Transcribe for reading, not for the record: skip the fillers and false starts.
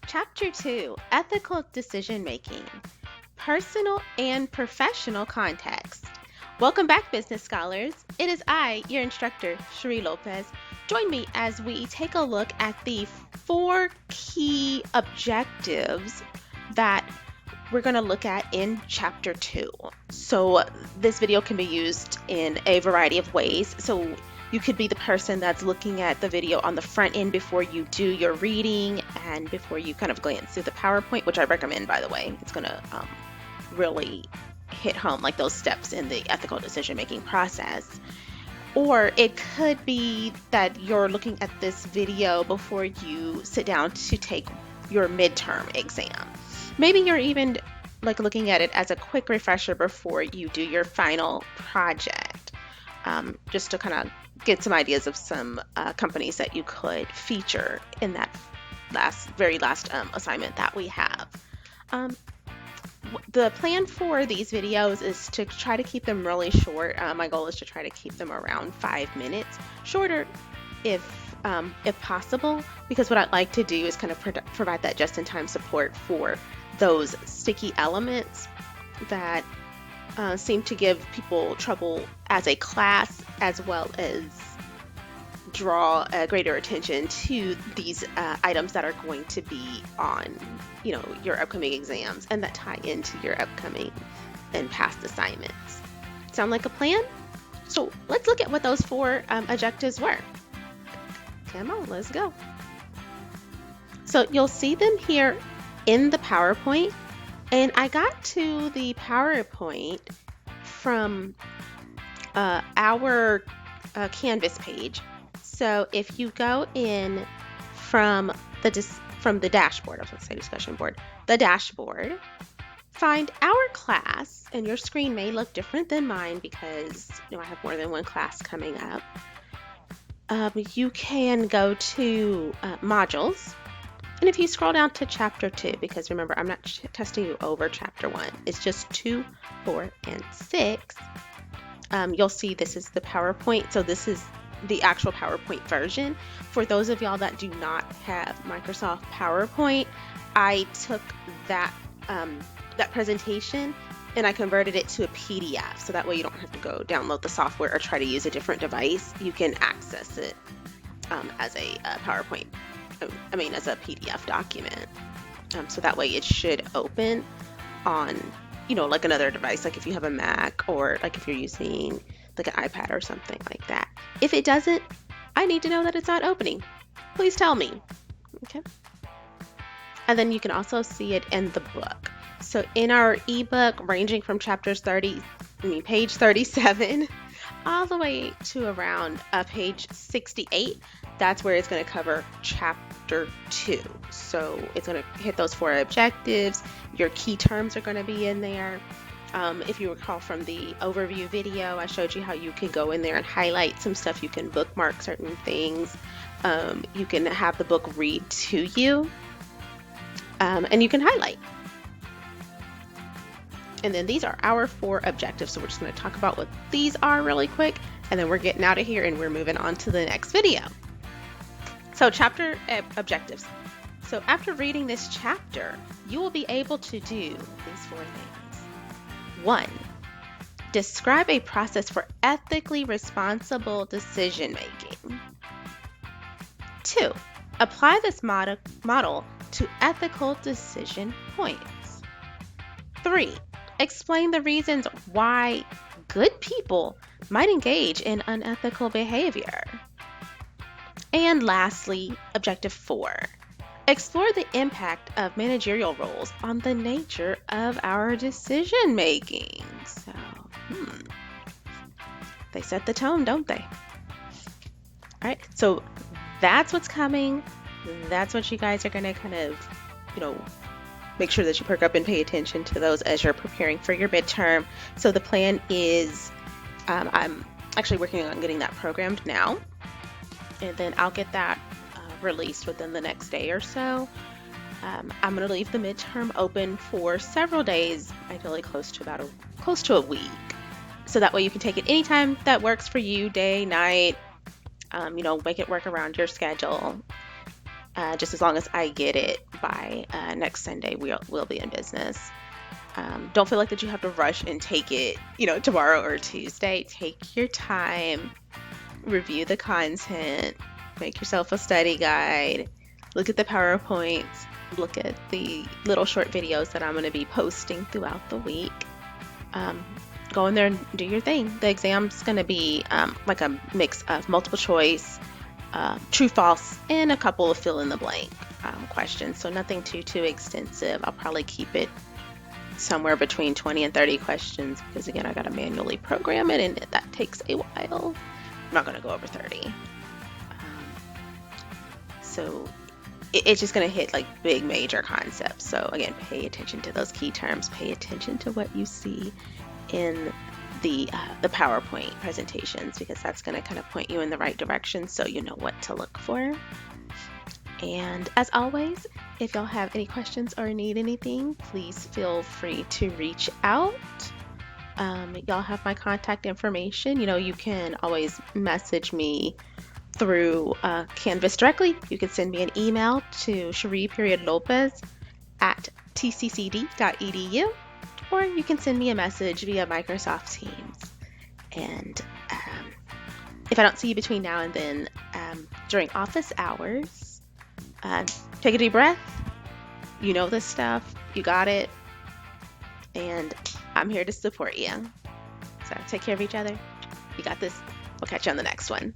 Chapter 2, Ethical Decision Making, Personal and Professional Context. Welcome back, business scholars. It is I, your instructor, Cherie Lopez. Join me as we take a look at the 4 key objectives that we're going to look at in Chapter 2. So this video can be used in a variety of ways. So you could be the person that's looking at the video on the front end before you do your reading and before you kind of glance through the PowerPoint, which I recommend, by the way. It's going to really hit home like those steps in the ethical decision-making process. Or it could be that you're looking at this video before you sit down to take your midterm exam. Maybe you're even like looking at it as a quick refresher before you do your final project, just to kind of get some ideas of some companies that you could feature in that very last assignment that we have. The plan for these videos is to try to keep them really short. My goal is to try to keep them around 5 minutes, shorter if possible, because what I'd like to do is kind of provide that just-in-time support for those sticky elements that seem to give people trouble as a class, as well as draw greater attention to these items that are going to be on, your upcoming exams and that tie into your upcoming and past assignments. Sound like a plan? So let's look at what those 4 objectives were. Come on, let's go. So you'll see them here in the PowerPoint, and I got to the PowerPoint from our Canvas page. So if you go in from the dashboard, I was going to say discussion board, the dashboard, find our class, and your screen may look different than mine because I have more than one class coming up. You can go to modules, and if you scroll down to chapter 2, because remember, I'm not testing you over chapter 1, it's just 2, 4, and 6, you'll see this is the PowerPoint. So this is the actual PowerPoint version. For those of y'all that do not have Microsoft PowerPoint, I took that presentation and I converted it to a PDF, so that way you don't have to go download the software or try to use a different device. You can access it as a PowerPoint, as a PDF document. So that way it should open on, like another device, like if you have a Mac, or like if you're using like an iPad or something like that. If it doesn't, I need to know that it's not opening. Please tell me. Okay. And then you can also see it in the book. So in our ebook, ranging from page 37 all the way to around page 68, that's where it's going to cover chapter 2. So it's going to hit those 4 objectives. Your key terms are going to be in there. If you recall from the overview video, I showed you how you can go in there and highlight some stuff. You can bookmark certain things. You can have the book read to you, and you can highlight. And then these are our 4 objectives. So we're just going to talk about what these are really quick, and then we're getting out of here and we're moving on to the next video. So chapter objectives. So after reading this chapter, you will be able to do these 4 things. 1. Describe a process for ethically responsible decision making. 2. Apply this model to ethical decision points. 3. Explain the reasons why good people might engage in unethical behavior. And lastly, objective 4. Explore the impact of managerial roles on the nature of our decision making. So, they set the tone, don't they? All right, so that's what's coming. That's what you guys are going to kind of, make sure that you perk up and pay attention to those as you're preparing for your midterm. So the plan is, I'm actually working on getting that programmed now, and then I'll get that released within the next day or so. I'm going to leave the midterm open for several days, ideally close to a week, so that way you can take it anytime that works for you, day, night, make it work around your schedule. just as long as I get it by next Sunday, we'll be in business. Don't feel like that you have to rush and take it, tomorrow or Tuesday. Take your time, review the content, make yourself a study guide, look at the PowerPoints, look at the little short videos that I'm going to be posting throughout the week. Go in there and do your thing. The exam's going to be like a mix of multiple choice, true, false, and a couple of fill in the blank questions. So nothing too extensive. I'll probably keep it somewhere between 20 and 30 questions because again, I got to manually program it and that takes a while. I'm not going to go over 30. So it's just going to hit like big major concepts. So again, pay attention to those key terms, pay attention to what you see in the PowerPoint presentations because that's going to kind of point you in the right direction so you know what to look for. And as always, if y'all have any questions or need anything, please feel free to reach out. Y'all have my contact information. You can always message me through Canvas directly. You can send me an email to cherie.lopez@tccd.edu, or you can send me a message via Microsoft Teams. And if I don't see you between now and then, during office hours, take a deep breath. You know this stuff. You got it. And I'm here to support you. So take care of each other. You got this. We'll catch you on the next one.